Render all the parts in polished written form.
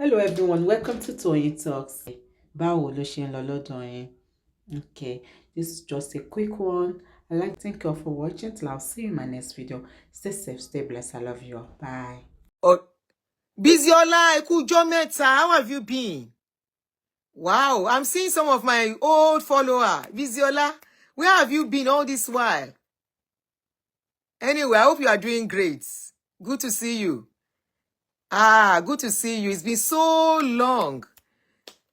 Hello everyone, welcome to Toyeen Talks. Báwo ló ṣe ń lọ lọ́dọ̀ yín? Okay, this is just a quick one. I'd like to thank you all for watching. Till I'll see you in my next video. Stay safe, stay blessed. I love you all. Bye. Oh, Biziola, Ekujo Meta, how have you been? Wow, I'm seeing some of my old follower. Biziola, where have you been all this while? Anyway, I hope you are doing great. Good to see you. Good to see you. It's been so long.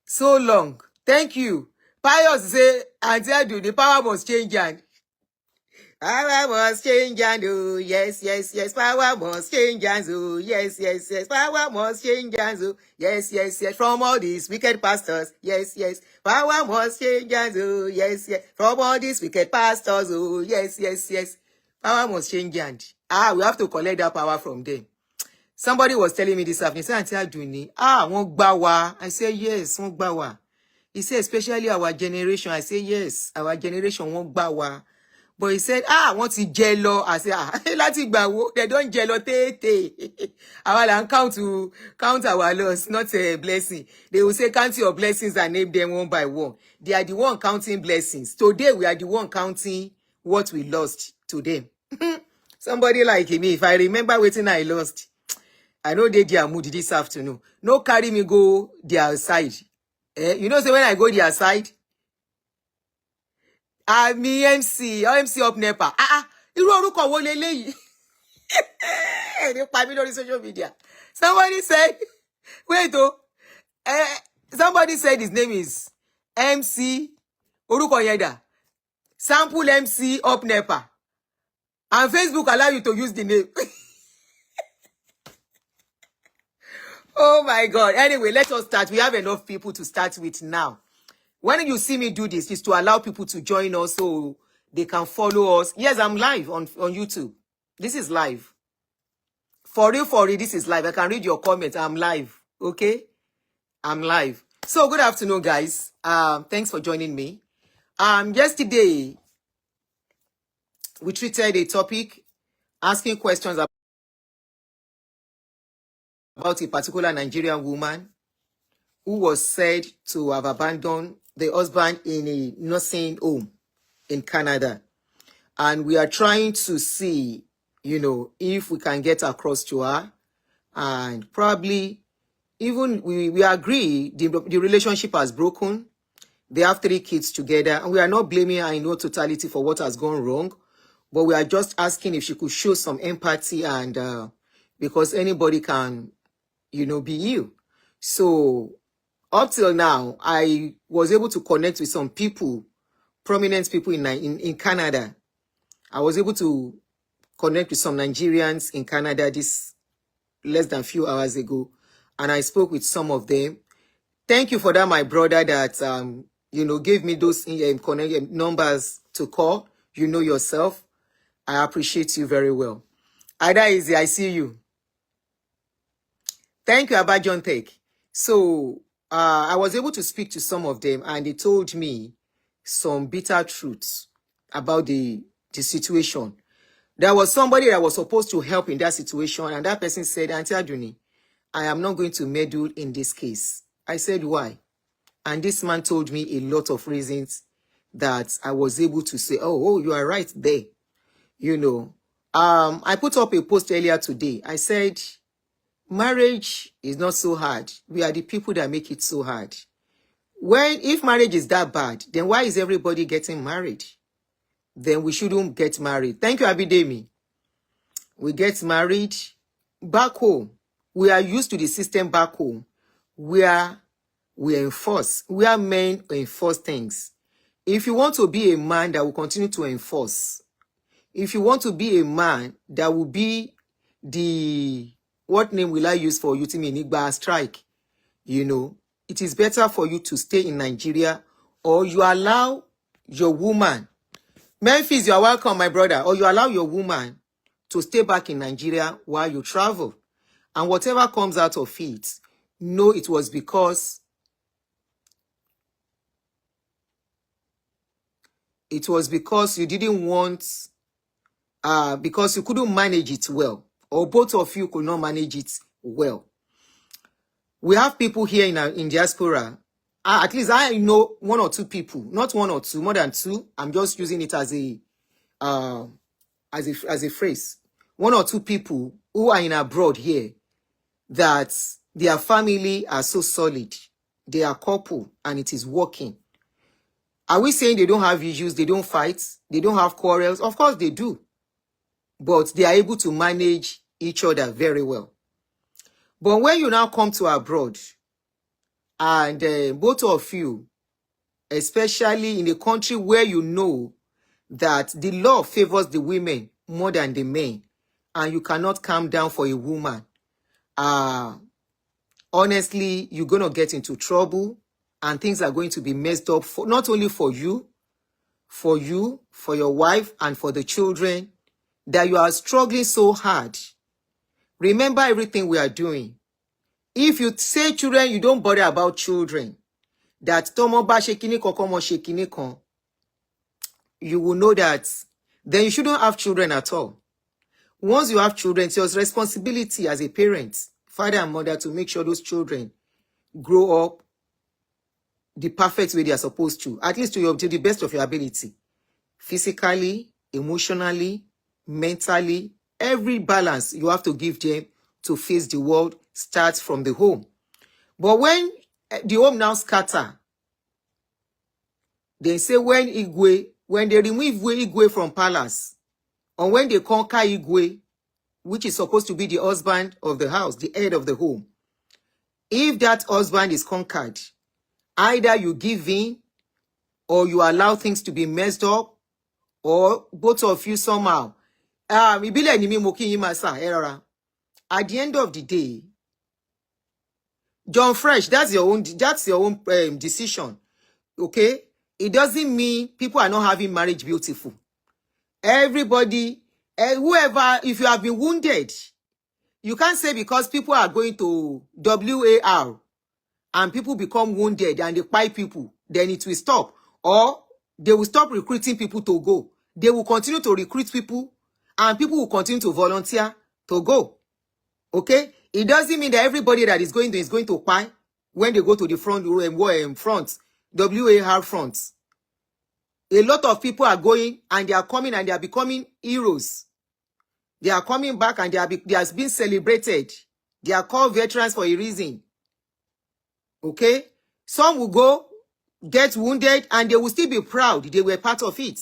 So long. Thank you. Pius say, Aunty Adunni, the power must change. Power must change, and oh, yes, yes, yes. Power must change, and oh, yes, yes, yes. Power must change, and oh, yes, yes, yes. From all these wicked pastors, yes, yes. Power must change, and oh, yes, yes. From all these wicked pastors, oh, yes, yes, yes. Power must change, and we have to collect that power from them. Somebody was telling me this afternoon, say, Aunty Adunni, wọ́n gbà wá. I say, yes, wọ́n gbà wá. He said, especially our generation. I say, yes, our generation wọ́n gbà wá. But he said, wọ́n ti jẹ lọ. I say, láti gbà wo, they don't jẹ lọ tètè. Our land count our loss, not a blessing. They will say, count your blessings and name them one by one. They are the one counting blessings. Today, we are the one counting what we lost to them. Somebody like me, if I remember wetin I lost, I know they their mood this afternoon. No carry me go their side. You know, so when I go their side, I'm MC up NEPA. Irú orúkọ wo leléyìí? They pa mí lórí social media. Somebody said, wait, somebody said his name is MC orúkọ yẹn dà. Sample MC up NEPA. And Facebook allow you to use the name. Oh my God. Anyway, let us start. We have enough people to start with now. When you see me do this, it's to allow people to join us so they can follow us. Yes, I'm live on YouTube. This is live. For real, this is live. I can read your comments. I'm live. Okay? I'm live. So, good afternoon, guys. Thanks for joining me. Yesterday, we treated a topic asking questions about a particular Nigerian woman who was said to have abandoned the husband in a nursing home in Canada. And we are trying to see, if we can get across to her. And probably, even we agree the relationship has broken. They have 3 kids together. And we are not blaming her in no totality for what has gone wrong. But we are just asking if she could show some empathy and because anybody can, be you. So up till now, I was able to connect with some people, prominent people in Canada. I was able to connect with some Nigerians in Canada this less than a few hours ago. And I spoke with some of them. Thank you for that, my brother, that, gave me those numbers to call. You know yourself. I appreciate you very well. Ada Easy, I see you. Thank you, Abba John Tech. So, I was able to speak to some of them, and they told me some bitter truths about the situation. There was somebody that was supposed to help in that situation, and that person said, Aunty Adunni, I am not going to meddle in this case. I said, why? And this man told me a lot of reasons that I was able to say, oh, you are right there. I put up a post earlier today. I said, marriage is not so hard. We are the people that make it so hard. If marriage is that bad, then why is everybody getting married? Then we shouldn't get married. Thank you, Abidemi. We get married back home. We are used to the system back home where men enforce things. If you want to be a man that will continue to enforce, if you want to be a man that will be what name will I use for you to mean Igba strike? It is better for you to stay in Nigeria, or you allow your woman. Memphis, you are welcome, my brother. Or you allow your woman to stay back in Nigeria while you travel. And whatever comes out of it, know it was because you didn't want, because you couldn't manage it well. Or both of you could not manage it well. We have people here in diaspora. At least I know one or two people, not one or two, more than two. I'm just using it as a phrase. One or two people who are in abroad here that their family are so solid. They are couple and it is working. Are we saying they don't have issues? They don't fight? They don't have quarrels? Of course they do. But they are able to manage each other very well. But when you now come to abroad, and both of you, especially in a country where you know that the law favors the women more than the men, and you cannot calm down for a woman, honestly, you're going to get into trouble, and things are going to be messed up, for, not only for you, for your wife, and for the children, that you are struggling so hard. Remember everything we are doing. If you say children, you don't bother about children. That tomo ba shekini kon komo shekini kon, you will know that then you shouldn't have children at all. Once you have children, it's your responsibility as a parent, father and mother, to make sure those children grow up the perfect way they are supposed to, at least to the best of your ability. Physically, emotionally, mentally, every balance you have to give them to face the world starts from the home. But when the home now scatter, they say when they remove Igwe from palace, or when they conquer Igwe, which is supposed to be the husband of the house, the head of the home, if that husband is conquered, either you give in, or you allow things to be messed up, or both of you somehow. At the end of the day, John Fresh, that's your own decision. Okay? It doesn't mean people are not having marriage beautiful. Everybody, whoever, if you have been wounded, you can't say because people are going to WAR and people become wounded and they fight people, then it will stop. Or they will stop recruiting people to go. They will continue to recruit people and people will continue to volunteer to go. Okay? It doesn't mean that everybody that is going to fight when they go to the front WAR front. A lot of people are going and they are coming and they are becoming heroes. They are coming back and they are being celebrated. They are called veterans for a reason. Okay? Some will go, get wounded, and they will still be proud they were part of it.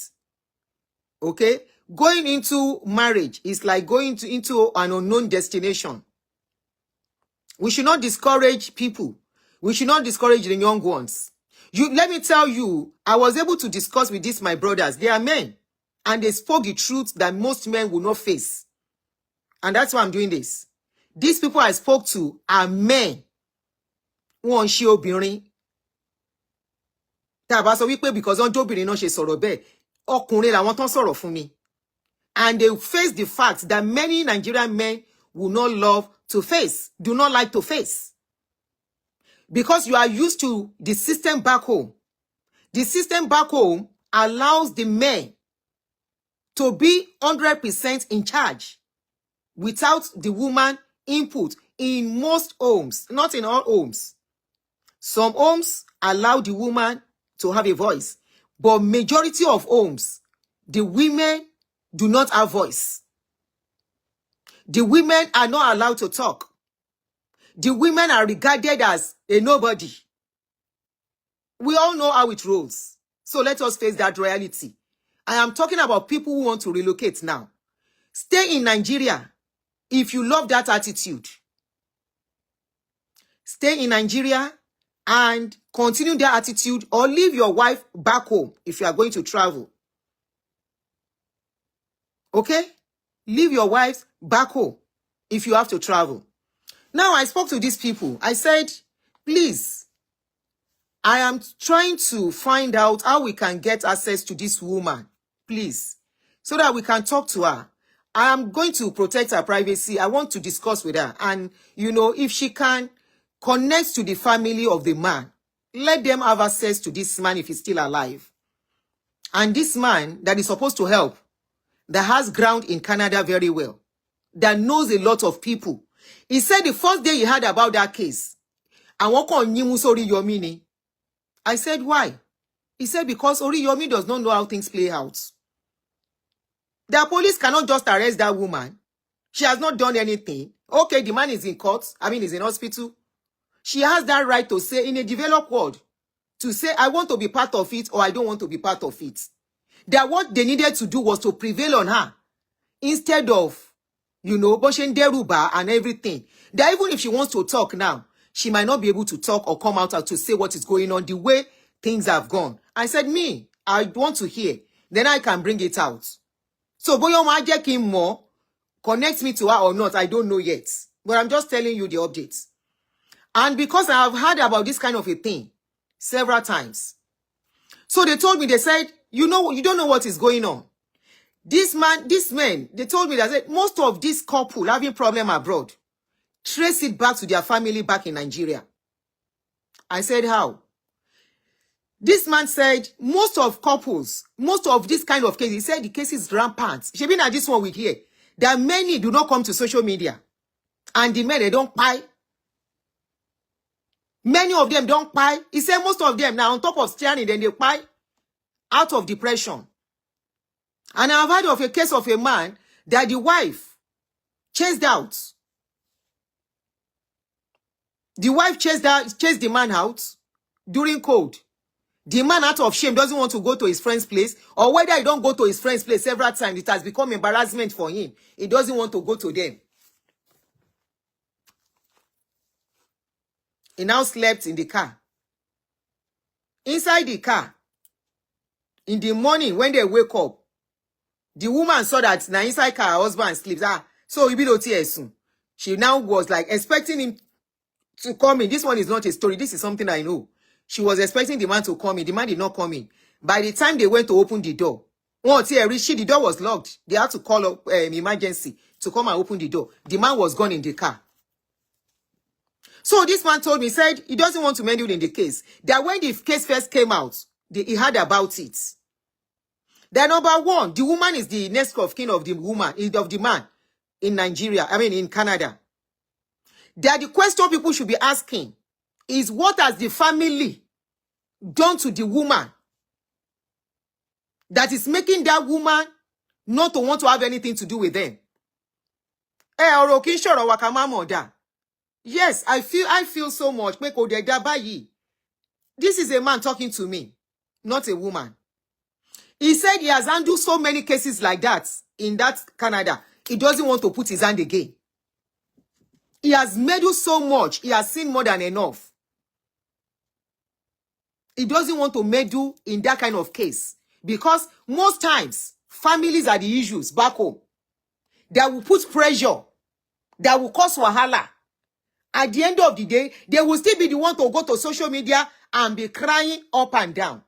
Okay? Going into marriage is like going into an unknown destination. We should not discourage people. We should not discourage the young ones. Let me tell you, I was able to discuss with these my brothers. They are men. And they spoke the truth that most men will not face. And that's why I'm doing this. These people I spoke to are men. Wọ́n ṣe obìnrin. Tá bá sọ wípé because on jóbìnrin náà ṣe sọ̀rọ̀ bẹ́ẹ̀, ọkùnrin làwọn tán sọ̀rọ̀ fún mi. And they face the fact that many Nigerian men will not love to face, do not like to face. Because you are used to the system back home. The system back home allows the men to be 100% in charge without the woman input in most homes, not in all homes. Some homes allow the woman to have a voice, but majority of homes, the women do not have voice. The women are not allowed to talk. The women are regarded as a nobody. We all know how it rolls. So let us face that reality. I am talking about people who want to relocate now. Stay in Nigeria if you love that attitude. Stay in Nigeria and continue that attitude, or leave your wife back home if you are going to travel. Okay? Leave your wife back home if you have to travel. Now, I spoke to these people. I said, please, I am trying to find out how we can get access to this woman, please, so that we can talk to her. I am going to protect her privacy. I want to discuss with her. And, you know, if she can connect to the family of the man, let them have access to this man if he's still alive. And this man that is supposed to help, that has ground in Canada very well, that knows a lot of people. He said the first day he heard about that case, Àwọn kan yínmú sórí Yomi ni. I said, why? He said, because Oriyomi does not know how things play out. The police cannot just arrest that woman. She has not done anything. Okay, the man is in court. I mean, he's in hospital. She has that right to say, in a developed world, to say, I want to be part of it or I don't want to be part of it. That what they needed to do was to prevail on her instead of, Boshen Deruba and everything. That even if she wants to talk now, she might not be able to talk or come out to say what is going on, the way things have gone. I said, I want to hear. Then I can bring it out. So, Boyo Majekin more, connect me to her or not, I don't know yet. But I'm just telling you the updates. And because I have heard about this kind of a thing several times. So they told me, they said, you don't know what is going on. This men, they told me that most of these couple having problem abroad, trace it back to their family back in Nigeria. I said, how? This man said, most of couples, most of this kind of cases, he said the case is rampant. She been at this one we hear that many do not come to social media. And the men, they don't buy. Many of them don't buy. He said most of them now on top of steering, then they buy out of depression. And I've heard of a case of a man that the wife chased out. The wife chased the man out during cold. The man, out of shame, doesn't want to go to his friend's place, or whether he don't go to his friend's place several times, it has become embarrassment for him. He doesn't want to go to them. He now slept in the car. Inside the car, in the morning when they wake up, the woman saw that now inside car her husband sleeps. So he be no tears soon. She now was like expecting him to come in. This one is not a story. This is something I know. She was expecting the man to come in. The man did not come in. By the time they went to open the door, the door was locked. They had to call up emergency to come and open the door. The man was gone in the car. So this man told me, said he doesn't want to meddle in the case. That when the case first came out, he heard about it. That number one, the woman is the next of kin of the woman, of the man in Nigeria, in Canada. That the question people should be asking is, what has the family done to the woman that is making that woman not to want to have anything to do with them? Yes, I feel so much. This is a man talking to me, not a woman. He said he has handled so many cases like that in that Canada. He doesn't want to put his hand again. He has meddled so much. He has seen more than enough. He doesn't want to meddle in that kind of case. Because most times, families are the issues back home. That will put pressure. That will cause wahala. At the end of the day, they will still be the one to go to social media and be crying up and down.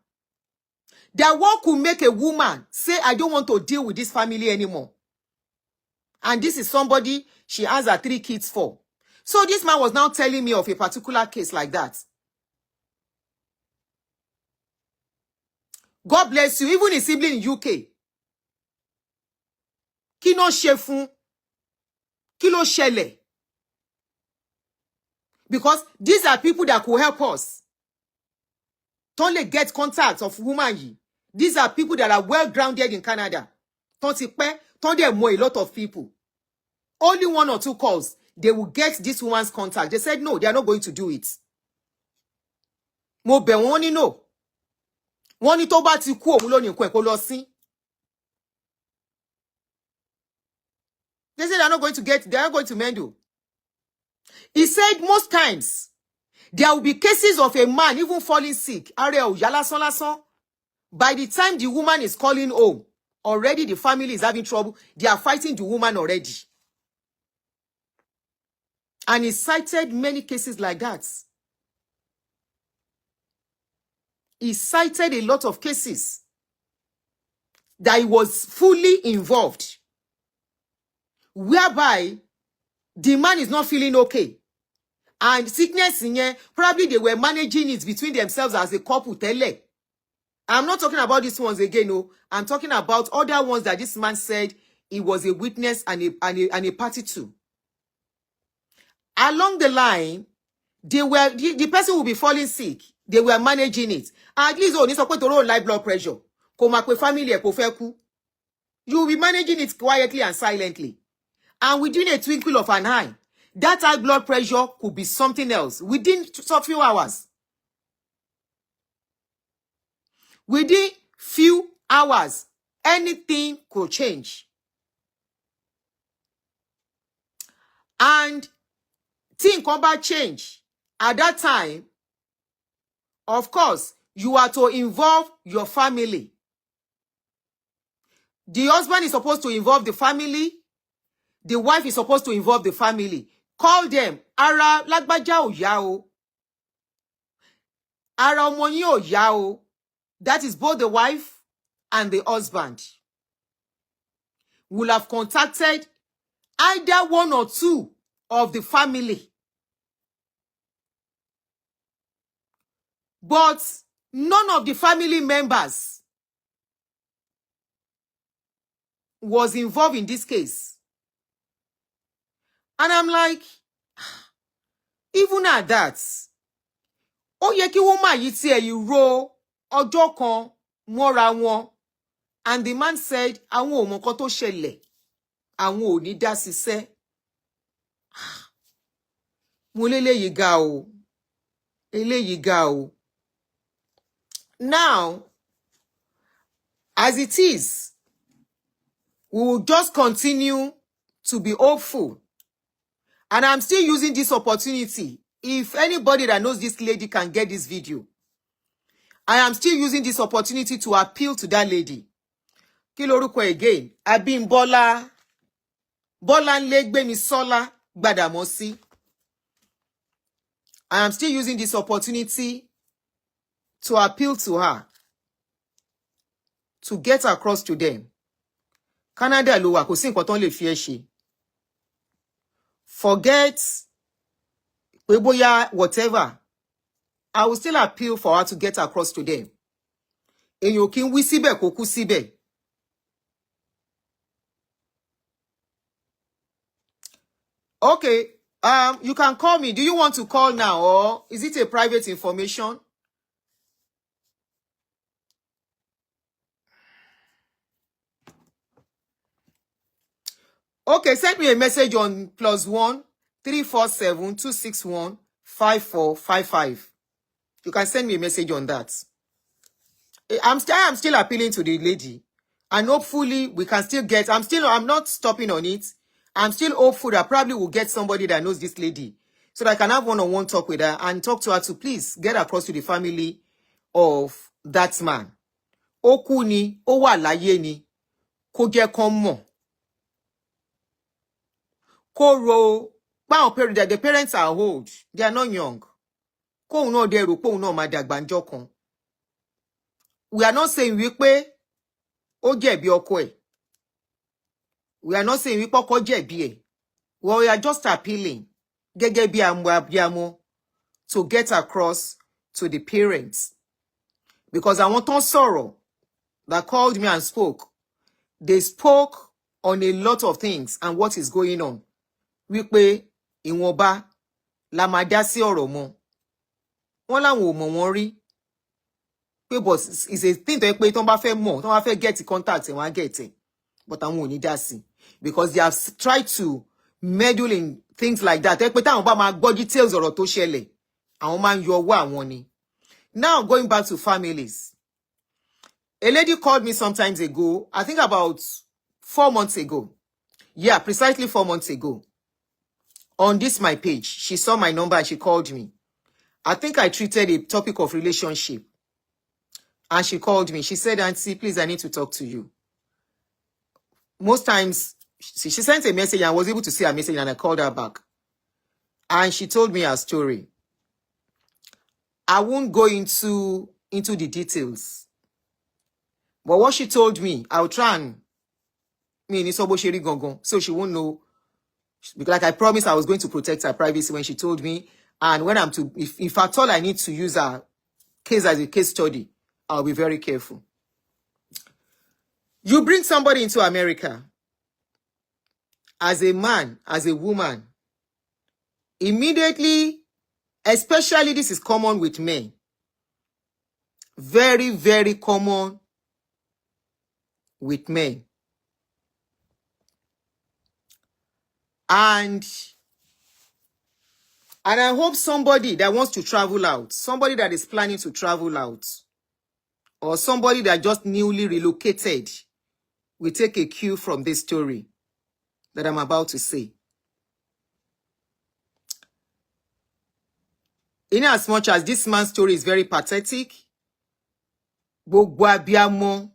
That what could make a woman say, I don't want to deal with this family anymore. And this is somebody she has her 3 kids for. So this man was now telling me of a particular case like that. God bless you. Even his sibling in UK. Kino shefun. Kilo shele. Because these are people that could help us. Don't let get contact of woman. These are people that are well grounded in Canada. Don't they know a lot of people. Only 1 or 2 calls, they will get this woman's contact. They said no, they are not going to do it. Mo be woni no. Woni tó bá ti kú òun ló ní nǹkan kó lọ sin. They said they are not going to mendel. He said most times there will be cases of a man even falling sick. By the time the woman is calling home, already the family is having trouble. They are fighting the woman already. And he cited many cases like that. He cited a lot of cases that he was fully involved, whereby the man is not feeling okay. And sickness in here, probably they were managing it between themselves as a couple. Tele. I'm not talking about these ones again, no. I'm talking about other ones that this man said he was a witness and a party to. Along the line, the person will be falling sick. They were managing it. At least only support to roll high blood pressure. Kò mọ̀ pé family ẹ̀ kò fẹ́ kú. You will be managing it quietly and silently. And within a twinkle of an eye, that high blood pressure could be something else within a few hours. Within few hours, anything could change. And things come back change. At that time, of course, you are to involve your family. The husband is supposed to involve the family. The wife is supposed to involve the family. Call them. Ara lágbájá ò yá o. Ara ọmọ yín ò yá o. That is both the wife and the husband. Will have contacted either one or two of the family. But none of the family members was involved in this case. And I'm like, even at that, ó yẹ kí wọ́n máa yí tí ẹ̀ yìí ro ọjọ́ kan mọ́ra wọn. And the man said, àwọn ò mọ nǹkan tó ṣẹlẹ̀, àwọn ò ní dá síṣẹ́. Mo léléyìí ga o, eléyìí ga o. Now, as it is, we will just continue to be hopeful. And I'm still using this opportunity. If anybody that knows this lady can get this video, I am still using this opportunity to appeal to that lady. Kí lorúkọ again? Abímbọ́lá, Bọ́láńlé Gbémisọ́lá Gbàdàmọ́sí. I am still using this opportunity to appeal to her, to get across to them. Canada ló wà, kò sí nǹkan tán lè fi ẹ́ ṣe. Forget pé bóyá whatever. I will still appeal for her to get across to them. Èyàn ò kí ń wí síbẹ̀ kó kú síbẹ̀. Okay, you can call me. Do you want to call now, or is it a private information? Okay, send me a message on +1 347 261 5455. You can send me a message on that. I'm still appealing to the lady, and hopefully we can still get. I'm not stopping on it. I'm still hopeful that probably we'll get somebody that knows this lady, so that I can have one-on-one talk with her and talk to her to please get across to the family of that man. Ó kú ni, ó wà láyé ni, kó jẹ́ kán mọ̀. Kó ro, the parents are old, they are not young. Kóun náà dẹ̀ rò pé òun náà máa dàgbà ńjọ́ kan. We are not saying wípé ó jẹ̀bi ọkọ ẹ̀. We are not saying wípé ọkọ jẹ̀bi ẹ̀. Well, we are just appealing gẹ́gẹ́ bí abiyamọ to get across to the parents. Because àwọn tán sọ̀rọ̀ that called me and spoke, they spoke on a lot of things and what is going on. Wípé ìwọ̀nba la máa dá sí ọ̀rọ̀ mọ́. Wọ́n láwọn ò mọ̀ wọ́n rí. Pé but it's a thing tó yẹ pé tán bá fẹ́ mọ̀, tán bá fẹ́ get contact ẹ̀ wọ́n á get ẹ̀. But àwọn ò ní dá sí. Because they have tried to meddle in things like that. Pé táwọn bá máa gbọ́ details ọ̀rọ̀ tó ṣẹlẹ̀, àwọn máa ń yọ ọwọ́ àwọn ni. Now going back to families. A lady called me sometimes ago, I think about 4 months ago. Yeah, precisely 4 months ago. On this my page, she saw my number and she called me. I think I treated a topic of relationship. And she called me. She said, Aunty, please, I need to talk to you. Most times, she sent a message and I was able to see her message and I called her back. And she told me her story. I won't go into the details. But what she told me, I'll try and so she won't know. Because like I promised, I was going to protect her privacy when she told me. And when I'm to, if at all I need to use her case as a case study, I'll be very careful. You bring somebody into America as a man, as a woman, immediately Especially this is common with men. Very, very common with men. And I hope somebody that wants to travel out, somebody that is planning to travel out, or somebody that just newly relocated will take a cue from this story that I'm about to say. In as much as this man's story is very pathetic, gbogbo abiyamọ,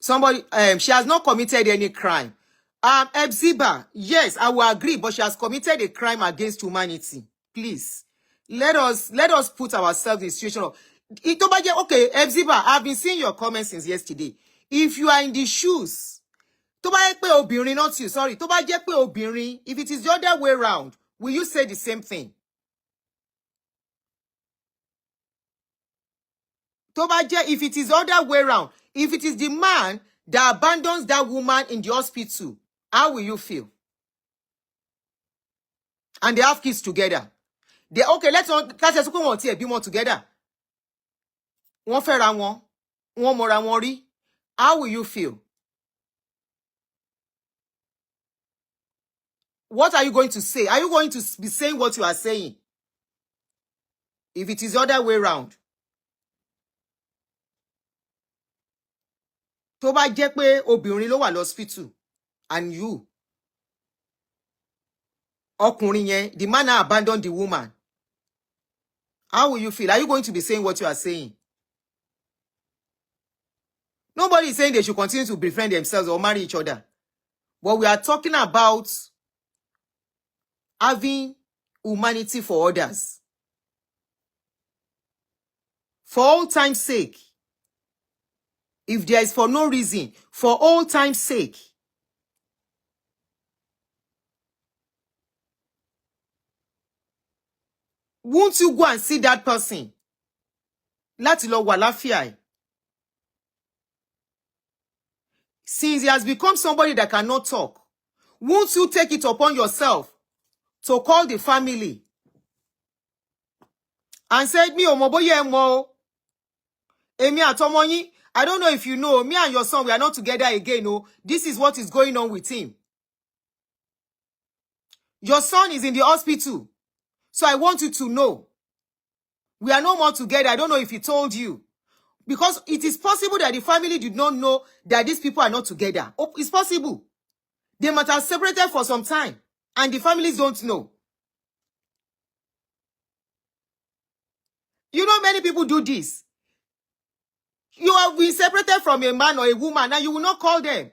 somebody, she has not committed any crime. Ebziba, yes, I will agree, but she has committed a crime against humanity. Please, let us put ourselves in a situation of, okay, Ebziba, I've been seeing your comments since yesterday. If you are in the shoes, tó bá jẹ́ pé obìnrin, not you, sorry, tó bá jẹ́ pé obìnrin, if it is the other way around, will you say the same thing? Tó bá jẹ́, if it is the other way around, if it is the man that abandons that woman in the hospital, how will you feel? And they have kids together. They, okay, let's just put one be more together. Wọ́n fẹ́ra wọn, wọ́n mọ̀ra wọn rí. How will you feel? What are you going to say? Are you going to be saying what you are saying? If it is the other way around. Tó bá jẹ́ pé obìnrin ló wà lọ́spítù and you, ọkùnrin yẹn, the man abandoned the woman. How will you feel? Are you going to be saying what you are saying? Nobody is saying they should continue to befriend themselves or marry each other. But we are talking about having humanity for others. For all time's sake. If there is for no reason, for all time's sake. Won't you go and see that person? Láti lọ wà láfíà ẹ̀. Since he has become somebody that cannot talk, won't you take it upon yourself to call the family and say, mi ò mọ̀ bóyá ẹ mọ̀ o. Èmi àtọmọ yín, I don't know if you know, me and your son, we are not together again. Oh, this is what is going on with him. Your son is in the hospital. So I want you to know. We are no more together. I don't know if he told you. Because it is possible that the family did not know that these people are not together. Oh, it's possible. They might have separated for some time. And the families don't know. You know many people do this. You have been separated from a man or a woman and you will not call them.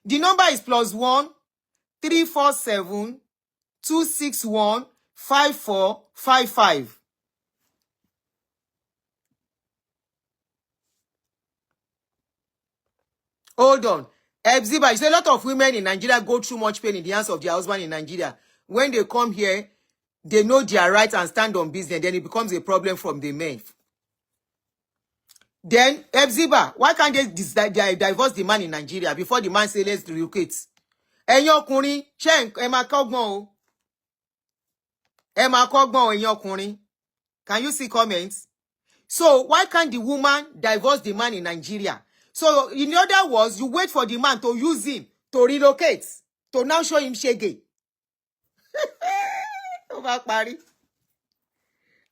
The number is +1 347 261 5455. Hold on. Ebziba, you say a lot of women in Nigeria go through much pain in the hands of their husband in Nigeria. When they come here, they know their rights and stand on business. Then it becomes a problem from the men. Then, Ebziba, why can't they divorce the man in Nigeria before the man says, let's relocate? Ẹ̀yin ọkùnrin, ṣé ẹ máa kọ́gbọ́n o. Ẹ máa kọ́gbọ́n o, ẹ̀yin ọkùnrin. Can you see comments? So, why can't the woman divorce the man in Nigeria? So, in other words, you wait for the man to use him to relocate, to now show him shege. Ó bá parí.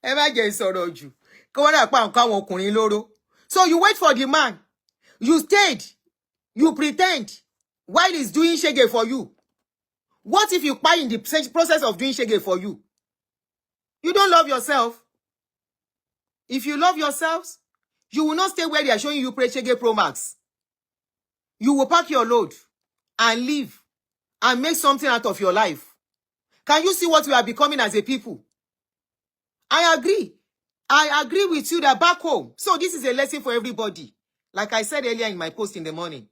Ẹ má jẹ́ sọ̀rọ̀ jù. Kó wá dà pa nǹkan àwọn ọkùnrin lóró. So you wait for the man. You stayed. You pretend while he's doing shege for you. What if you buy in the process of doing shege for you? You don't love yourself. If you love yourselves, you will not stay where they are showing you shege Pro Max. You will pack your load and leave and make something out of your life. Can you see what we are becoming as a people? I agree. I agree with you that back home. So this is a lesson for everybody. Like I said earlier in my post in the morning.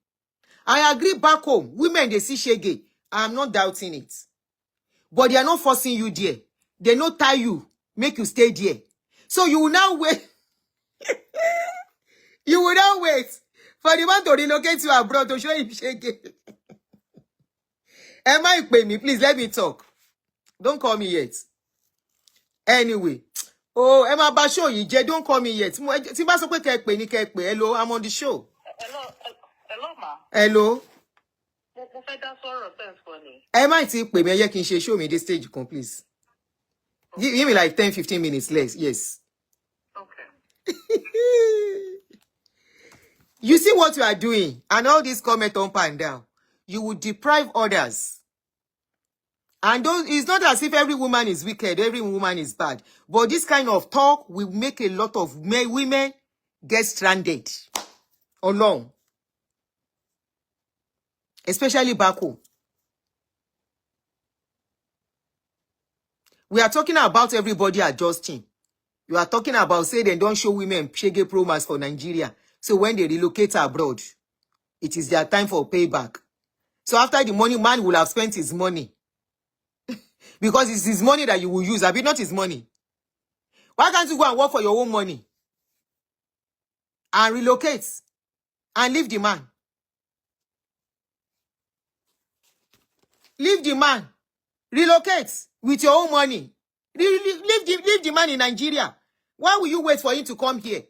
I agree back home. Women, they see shege. I'm not doubting it. But they are not forcing you there. They not tie you. Make you stay there. So you will now wait. You will now wait for the man to relocate you abroad to show him shege. Am I pay me? Please let me talk. Don't call me yet. Anyway. Oh, Emma Basho, you don't call me yet. Hello, I'm on the show. Hello, ma. Hello. Mo fẹ́ dá sọ̀rọ̀ sense for ni. Am I ti pè mí ẹ kí n ṣe show me this stage come please. Give me like 10-15 minutes less. Yes. Okay. You see what you are doing and all this comment up and down. You will deprive others. And it's not as if every woman is wicked, every woman is bad. But this kind of talk will make a lot of women get stranded alone. Especially back home. We are talking about everybody adjusting. You are talking about, say, they don't show women shege promas for Nigeria. So when they relocate abroad, it is their time for payback. So after the money, man will have spent his money. Because it's his money that you will use. I mean, not his money. Why can't you go and work for your own money? And relocate. And leave the man. Leave the man. Relocate with your own money. Leave the man in Nigeria. Why will you wait for him to come here?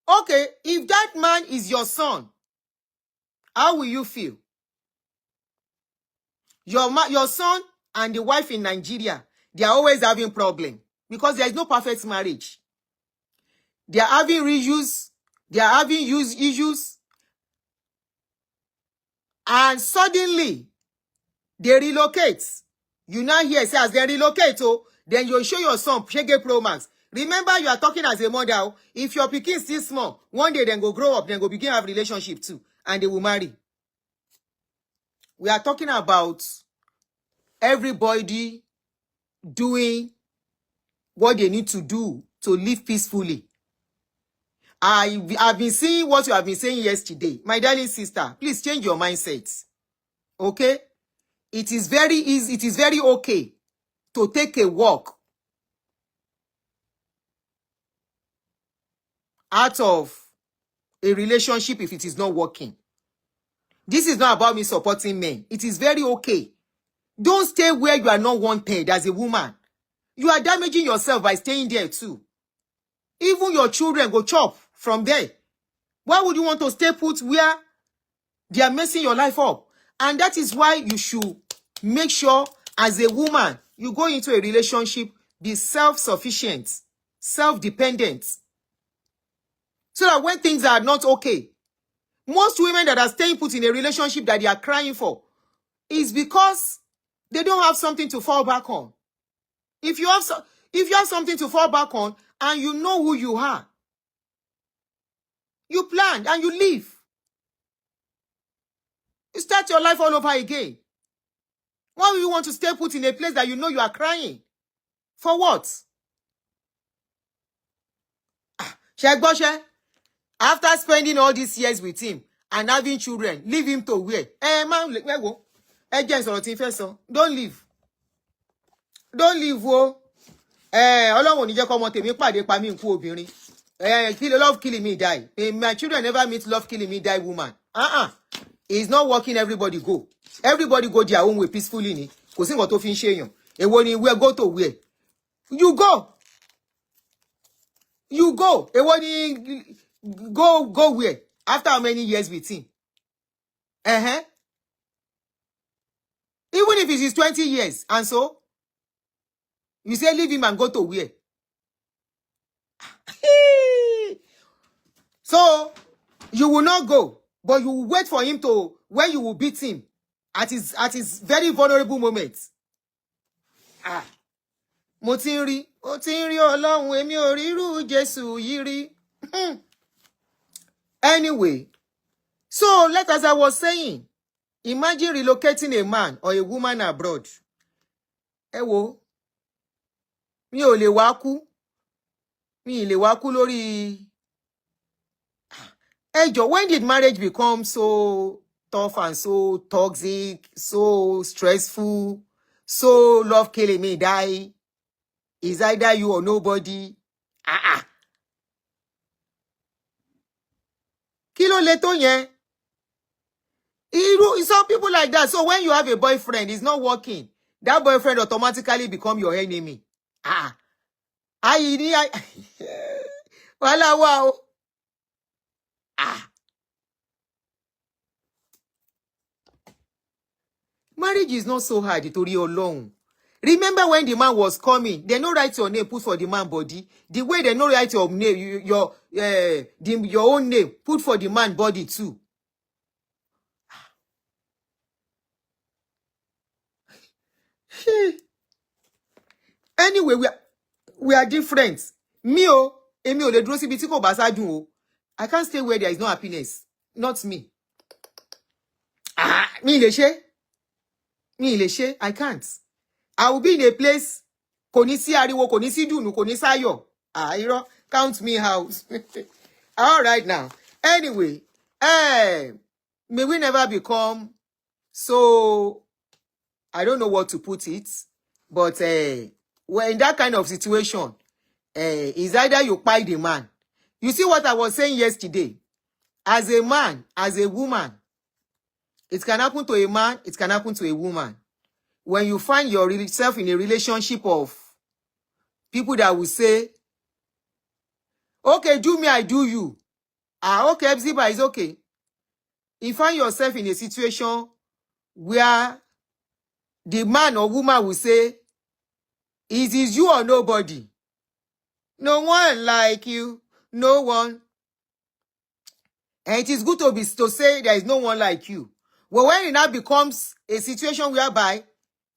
Okay, if that man is your son, how will you feel? Your son and the wife in Nigeria, they are always having problem because there is no perfect marriage. They are having issues. They are having issues. And suddenly, they relocate. You now hear, say, as they relocate, then you show your son, Shege Pro Max. Remember, you are talking as a mother. If your pikin still small, one day then go grow up, then go begin have relationship too, and they will marry. We are talking about everybody doing what they need to do to live peacefully. I've been seeing what you have been saying yesterday. My darling sister, please change your mindset. Okay? It is very easy. It is very okay to take a walk out of a relationship if it is not working. This is not about me supporting men. It is very okay. Don't stay where you are not wanted as a woman. You are damaging yourself by staying there too. Even your children go chop from there. Why would you want to stay put where they are messing your life up? And that is why you should make sure as a woman, you go into a relationship, be self-sufficient, self-dependent. So that when things are not okay, most women that are staying put in a relationship that they are crying for is because they don't have something to fall back on. If you have something to fall back on and you know who you are, you plan and you live. You start your life all over again. Why would you want to stay put in a place that you know you are crying? For what? Shegboshe, after spending all these years with him and having children, leave him to where? Man, where go? Don't leave. Don't leave, wo. Ọlọ́run ò ní jẹ́ kó ọmọ tèmi pàdé pa mí nkú obìnrin. Love killing me die. My children never meet love killing me die woman. It's not working. Everybody go. Everybody go their own way peacefully ni. Kò sí nǹkan tó fi ń ṣèyàn. Èwo ni where go to where? You go. You go. Èwo ni go where? After how many years with him? Even if it is 20 years and so you say leave him and go to where? So you will not go, but you will wait for him to when you will beat him at his very vulnerable moments. Mo ti ń rí Ọlọ́run èmi ò rí irú Jésù yìí rí. Anyway, so as I was saying, imagine relocating a man or a woman abroad. Ẹ wo, mi ò lè wá kú. Mi ì lè wá kú lórí. When did marriage become so tough and so toxic, so stressful, so love killing me die? Is either you or nobody? Kí ló le tó yẹn? Some people like that. So when you have a boyfriend, it's not working. That boyfriend automatically become your enemy. Ah. Wow. Ah. Marriage is not so hard, Nitori alone. Remember when the man was coming, they no write your name, put for the man body. The way they no write your name, your own name, put for the man body too. Anyway, we are different. Me emi ò lè dúró síbi tí kò bá ṣáájú o. I can't stay where there is no happiness. Not me. Mi lè ṣe. I can't. I will be in a place kò ní sí ariwo, kò ní sí dùnnú, kò ní sáyọ̀. Irọ́, count me out. All right now. Anyway, may we never become so, I don't know what to put it, but well, in that kind of situation, is either you buy the man. You see what I was saying yesterday? As a man, as a woman, it can happen to a man, it can happen to a woman. When you find yourself in a relationship of people that will say, okay, do me, I do you. Okay, Epsiba is okay. You find yourself in a situation where the man or woman will say, it is you or nobody. No one like you. No one. And it is good to say there is no one like you. Well, when it now becomes a situation whereby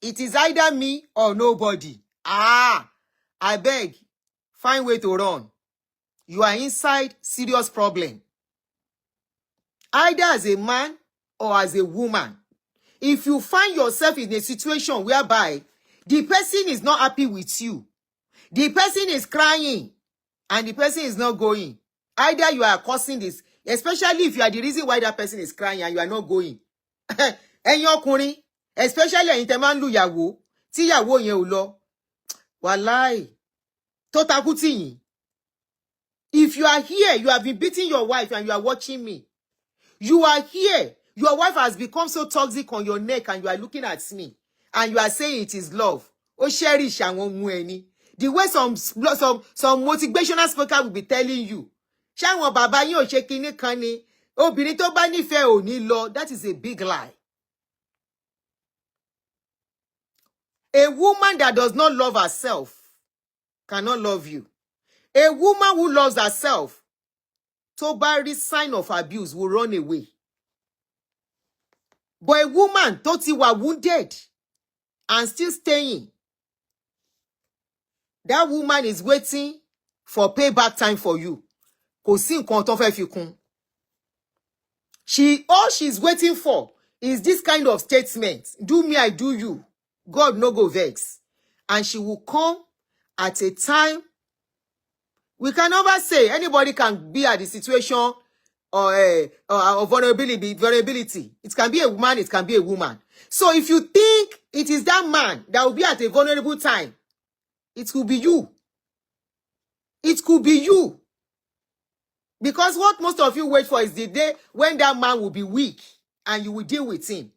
it is either me or nobody. I beg, find way to run. You are inside serious problem. Either as a man or as a woman. If you find yourself in a situation whereby the person is not happy with you, the person is crying, and the person is not going, either you are causing this, especially if you are the reason why that person is crying and you are not going. Ẹ̀yin ọkùnrin, especially ẹ̀yin tẹ́ máa ń lu ìyàwó, tí ìyàwó yẹn ò lọ. Wàláì, tó takú tì yín. If you are here, you have been beating your wife and you are watching me. You are here. Your wife has become so toxic on your neck and you are looking at me. And you are saying it is love. Ó cherish àwọn ọmọ ẹni. The way some motivational speaker will be telling you. Ṣáwọn bàbá yín ò ṣe kinní kan ni. Obìnrin tó bá nífẹ̀ẹ́ ò ní lọ. That is a big lie. A woman that does not love herself cannot love you. A woman who loves herself, tó bá rí sign of abuse, will run away. But a woman tó ti wà wounded and still staying, that woman is waiting for payback time for you. Kò sí nǹkan tó fẹ́ fi kún. All she's waiting for is this kind of statement. Do me, I do you. God no go vex. And she will come at a time. We can never say anybody can be at the situation or vulnerability. It can be a man, it can be a woman. So if you think it is that man that will be at a vulnerable time, it could be you. It could be you. Because what most of you wait for is the day when that man will be weak and you will deal with him.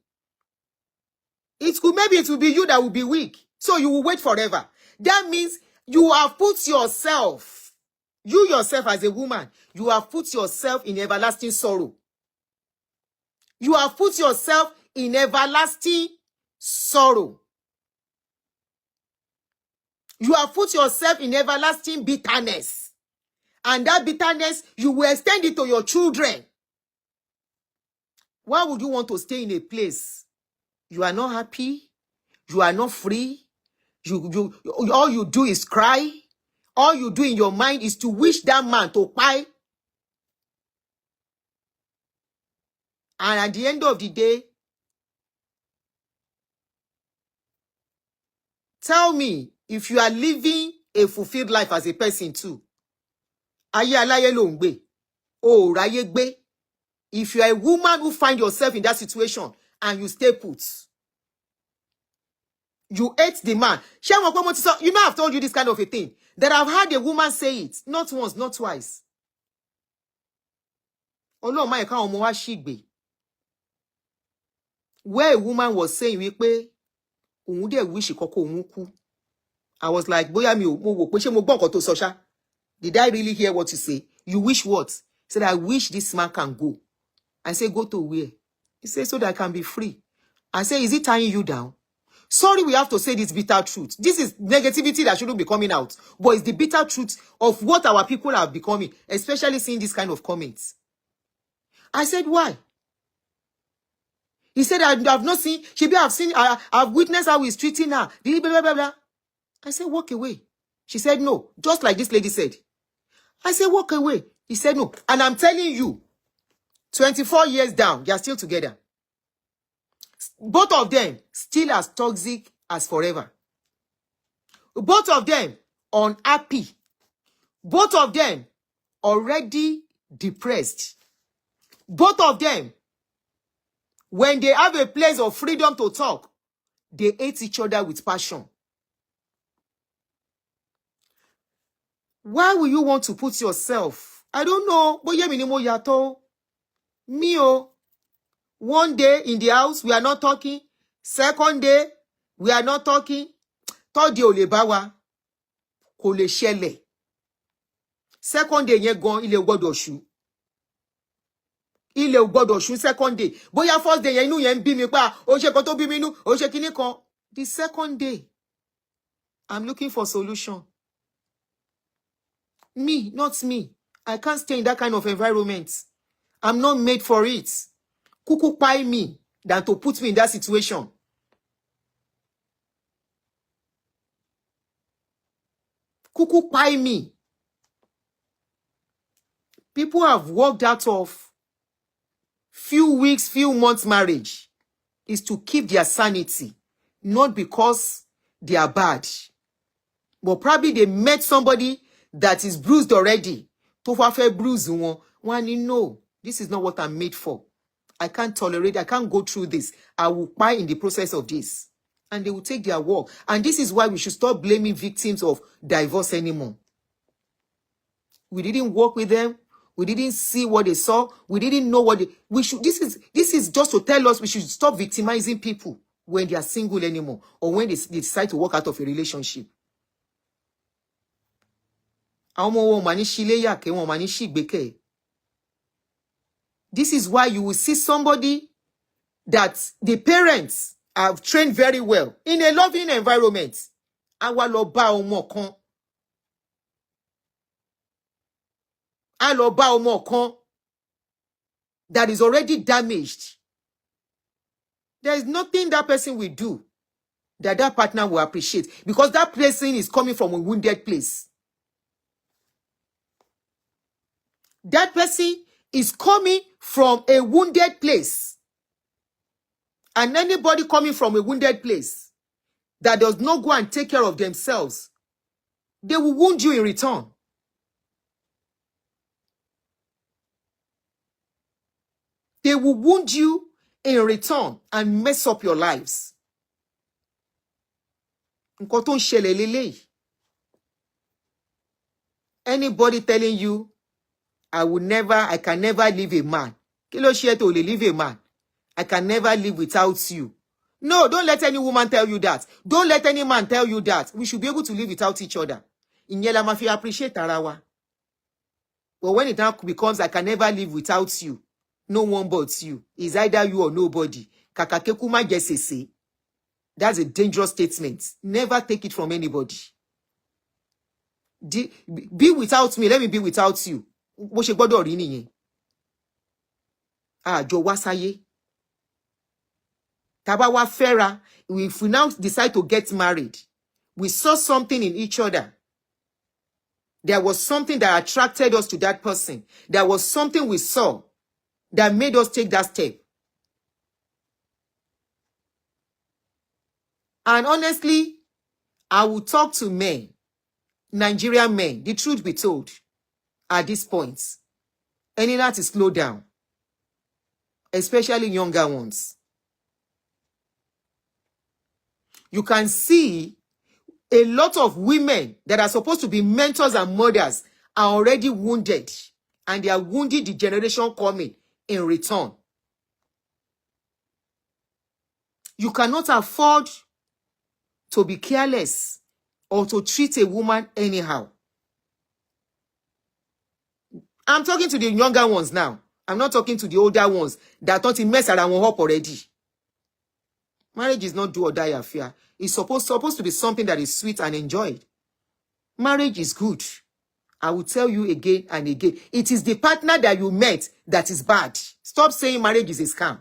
Maybe it will be you that will be weak. So you will wait forever. That means you have put yourself, you yourself as a woman, you have put yourself in everlasting sorrow. You have put yourself in everlasting sorrow. You have put yourself in everlasting bitterness. And that bitterness, you will extend it to your children. Why would you want to stay in a place you are not happy? You are not free. All you do is cry. All you do in your mind is to wish that man to buy. And at the end of the day, tell me if you are living a fulfilled life as a person too. Ayé aláyé ló ń gbé. O ráyé gbé. If you are a woman who find yourself in that situation and you stay put, you hate the man. You know I've told you this kind of a thing. That I've heard a woman say it. Not once, not twice. Ọlọ́run má jẹ́ káwọn ọmọ wa ṣìgbé. where a woman was saying wípé òun dẹ̀ wish kọ́kọ́ òun kú. I was like, bóyá mi ò mo wò pé ṣé mo gbọ́ nǹkan tó sọ ṣá. Did I really hear what you say? You wish what? He said, I wish this man can go. I said, go to where? He said, so that I can be free. I said, is it tying you down? Sorry, we have to say this bitter truth. This is negativity that shouldn't be coming out. But it's the bitter truth of what our people are becoming, especially seeing this kind of comments. I said, why? He said, I've not seen, I've witnessed how he's treating her. Blah, blah, blah, blah. I said, walk away. She said, no. Just like this lady said. I said, walk away. He said, no. And I'm telling you, 24 years down, they are still together. Both of them still as toxic as forever. Both of them unhappy. Both of them already depressed. Both of them, when they have a place of freedom to talk, they hate each other with passion. Why will you want to put yourself? I don't know. Me, oh. One day in the house, we are not talking. Second day, we are not talking. Third day, olebawa. Kò lè ṣẹlẹ̀. Second day, yẹn gan, ilé ò gbọdọ̀ ṣú. Ilé ò gbọdọ̀ ṣú second day. Bóyá first day, yẹn inú yẹn bí mi pa. Ó ṣe kan tó bí mi inú. Ó ṣe kíní kan. The second day, I'm looking for solution. Me, not me. I can't stay in that kind of environment. I'm not made for it. Kuku pie me than to put me in that situation. Kuku pie me. People have walked out of few weeks, few months marriage is to keep their sanity, not because they are bad. But probably they met somebody that is bruised already. To bruise one, no, this is not what I'm made for. I can't tolerate, I can't go through this. I will cry in the process of this. And they will take their walk. And this is why we should stop blaming victims of divorce anymore. We didn't work with them. We didn't see what they saw. We didn't know what we should. This is just to tell us we should stop victimizing people when they are single anymore or when they decide to walk out of a relationship. This is why you will see somebody that the parents have trained very well in a loving environment. That is already damaged. There is nothing that person will do that that partner will appreciate because that person is coming from a wounded place. That person is coming from a wounded place. And anybody coming from a wounded place that does not go and take care of themselves, they will wound you in return. They will wound you in return and mess up your lives. Anybody telling you, I can never leave a man. Leave a man. I can never live without you. No, don't let any woman tell you that. Don't let any man tell you that. We should be able to live without each other. Inyela mafi appreciate arawa. But when it now becomes, I can never live without you. No one but you. It's either you or nobody. Kakakekuma jesese. That's a dangerous statement. Never take it from anybody. Be without me. Let me be without you. Jo wasaye. Tabawa fera. If we now decide to get married, we saw something in each other. There was something that attracted us to that person. There was something we saw that made us take that step. And honestly, I will talk to men, Nigerian men, the truth be told, at this point. Any that to slow down, especially younger ones. You can see a lot of women that are supposed to be mentors and mothers are already wounded, and they are wounding the generation coming in return. You cannot afford to be careless or to treat a woman anyhow. I'm talking to the younger ones now. I'm not talking to the older ones that thought he mess around one up already. Marriage is not do or die affair. It's supposed to be something that is sweet and enjoyed. Marriage is good. I will tell you again and again. It is the partner that you met that is bad. Stop saying marriage is a scam.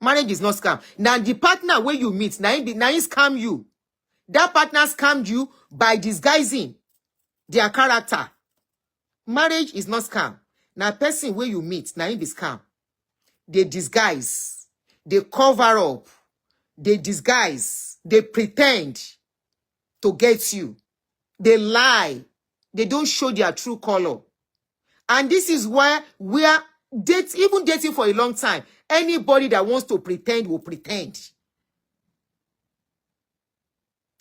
Marriage is not scam. Now the partner where you meet, now he scam you. That partner scammed you by disguising their character. Marriage is not scam. Now person where you meet, now he be scam. They disguise. They cover up. They disguise. They pretend to get you. They lie. They don't show their true color. And this is why we are even dating for a long time. Anybody that wants to pretend will pretend.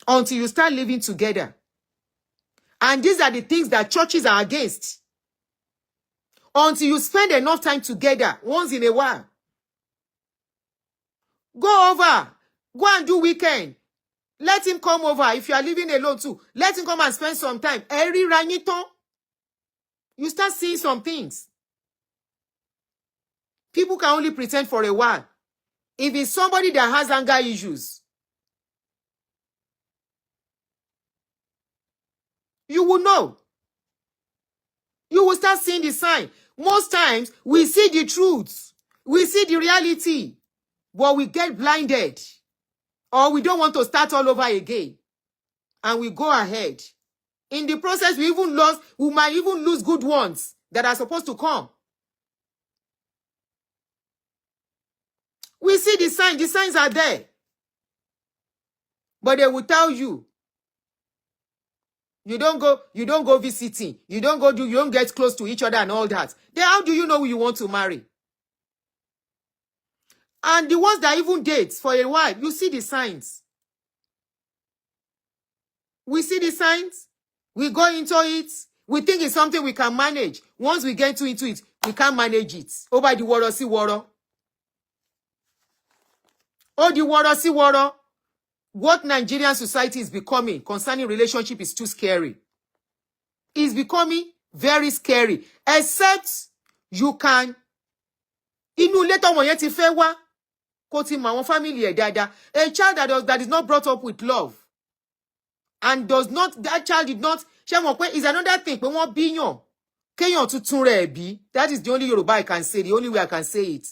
Until you start living together. And these are the things that churches are against. Until you spend enough time together once in a while. Go over. Go and do weekend. Let him come over. If you are living alone too, let him come and spend some time. Every ranito, you start seeing some things. People can only pretend for a while. If it's somebody that has anger issues, you will know. You will start seeing the sign. Most times, we see the truth. We see the reality. But we get blinded. Or we don't want to start all over again. And we go ahead. In the process, we might even lose good ones that are supposed to come. We see the signs. The signs are there. But they will tell you. You don't go visiting. You don't get close to each other and all that. Then how do you know who you want to marry? And the ones that even date for a while, you see the signs. We see the signs. We go into it. We think it's something we can manage. Once we get into it, we can't manage it. Oh, by the water, see water. Oh, the water, see water. What Nigerian society is becoming concerning relationship is too scary. It's becoming very scary. Except you can. Inu leto wonye ti fe wa. Ko ti ma won family e dada. A child that is not brought up with love. And that child did not. Is another thing. Pe won biyan. Keyan tutun re bi. That is the only Yoruba I can say. The only way I can say it.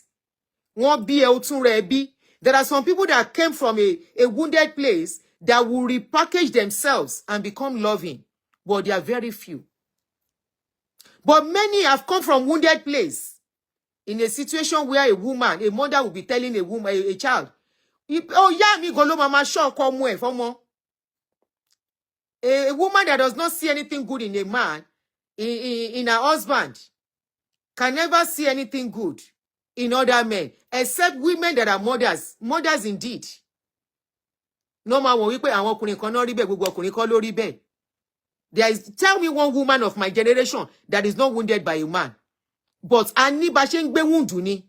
Won bi e utun re bi. There are some people that came from a wounded place that will repackage themselves and become loving. But they are very few. But many have come from wounded place. In a situation where a mother will be telling a child, oh yeah, me go lo mama show come where for more. A woman that does not see anything good in a man, in her husband, can never see anything good in other men, except women that are mothers indeed. No man won't be àwọn ọkùnrin kan náà rí bẹ́ẹ̀, gbogbo ọkùnrin kan ló rí bẹ́ẹ̀. Tell me one woman of my generation that is not wounded by a man. But ani bá ṣe ń gbé wound ni.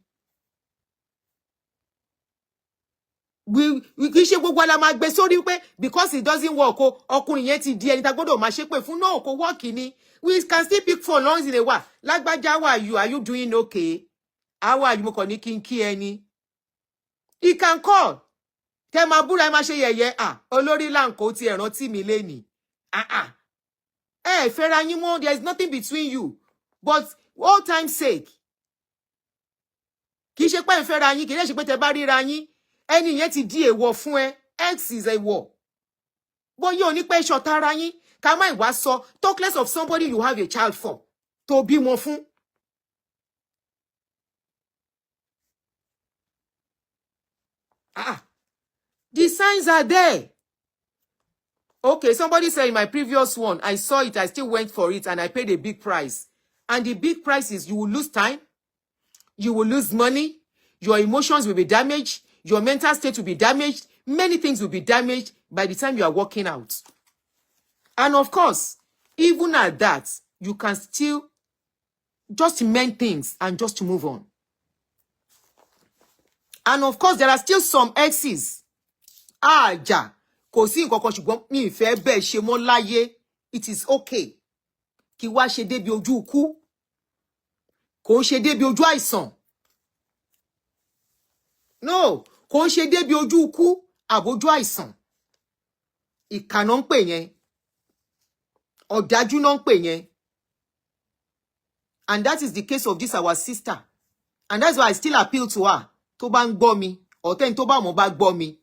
We ṣe gbogbo ala máa gbé sórí pé because it doesn't work o ọkùnrin yẹn ti di ẹni tá gbọ́dọ̀ máa ṣe pé fún no kò work ni. We can still pick for long in a while. Lágbájá, how are you? Are you doing okay? How are you? Mo kàn ní kí n kí ẹni. He can call. Tẹ́ máa búra ẹ máa ṣe yẹ̀yẹ́. Olórí láǹkó ti ẹ̀rántí mi lénìí. Fẹ́ra yín mọ́, there is nothing between you. But all time's sake. Kì í ṣe pé ẹ fẹ́ra yín, kì í ṣe pé tẹ́ bá ríra yín. Ẹni yẹn ti di èèwọ̀ fún ẹ. X is a war. But you ní pé ṣọ̀tá ara yín. Ká má ìwà sọ, talk less of somebody you have a child for. Tó bímọ fún. The signs are there. Okay, somebody said in my previous one, I saw it, I still went for it, and I paid a big price. And the big price is you will lose time, you will lose money, your emotions will be damaged, your mental state will be damaged, many things will be damaged by the time you are walking out. And of course, even at that, you can still just mend things and just move on. And of course, there are still some exes. Àjà, kò sí nǹkan kan ṣùgbọ́n mi ìfẹ́ bẹ́ẹ̀ ṣe mọ́ láyé. It is okay. Kí wá ṣe débi ojú ikú. Kò ṣe débi ojú àìsàn. No, kò ṣe débi ojú ikú àbójú àìsàn. Ìkà náà ń pè yẹn. Ọ̀dájú náà ń pè yẹn. And that is the case of this our sister. And that's why I still appeal to her. Tó bá ń gbọ́ mi, or ten tó bá mọ̀ bá gbọ́ mi.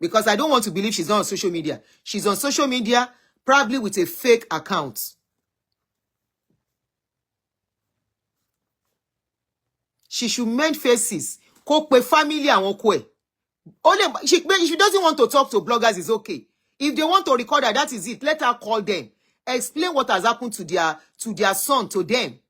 Because I don't want to believe she's not on social media. She's on social media, probably with a fake account. She should mend faces. Kó pe family àwọn ọkọ ẹ̀. Only if she doesn't want to talk to bloggers, it's okay. If they want to record her, that is it. Let her call them. Explain what has happened to their son, to them.